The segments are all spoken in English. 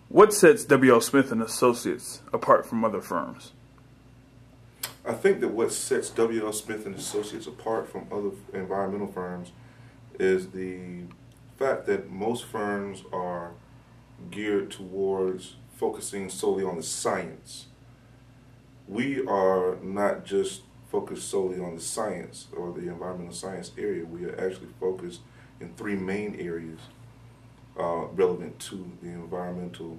What sets W.L. Smith and Associates apart from other firms? I think that what sets W.L. Smith and Associates apart from other environmental firms is the fact that most firms are geared towards focusing solely on the science. We are not just focused solely on the science or the environmental science area. We are actually focused in three main areas relevant to the environmental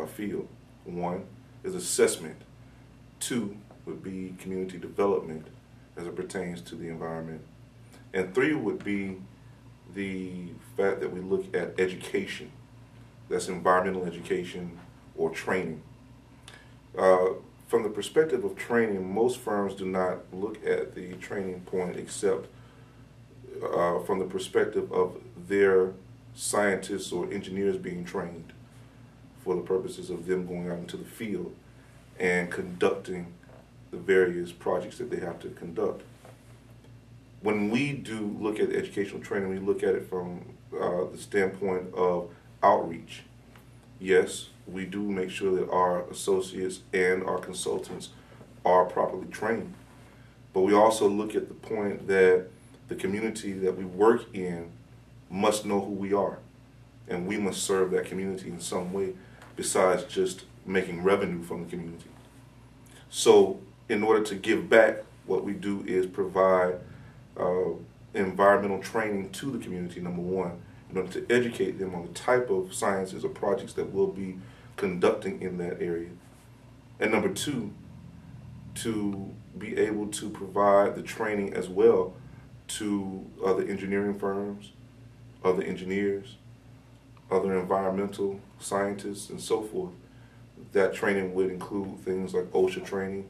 field. One is assessment. Two would be community development as it pertains to the environment. And three would be the fact that we look at education. That's environmental education or training. From the perspective of training, most firms do not look at the training point except from the perspective of their scientists or engineers being trained for the purposes of them going out into the field and conducting the various projects that they have to conduct. When we do look at educational training, we look at it from the standpoint of outreach. Yes, we do make sure that our associates and our consultants are properly trained, but we also look at the point that the community that we work in must know who we are, and we must serve that community in some way besides just making revenue from the community. So in order to give back, what we do is provide environmental training to the community, number one, in order to educate them on the type of sciences or projects that we'll be conducting in that area. And number two, to be able to provide the training as well to other engineering firms, other engineers, other environmental scientists, and so forth. That training would include things like OSHA training,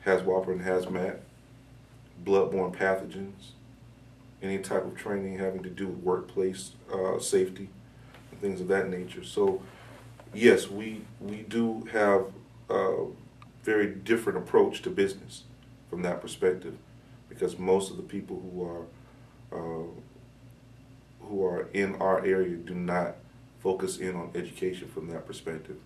HAZWOPER and HAZMAT, bloodborne pathogens, any type of training having to do with workplace safety, and things of that nature. So yes, we do have a very different approach to business from that perspective, because most of the people who are in our area do not focus in on education from that perspective.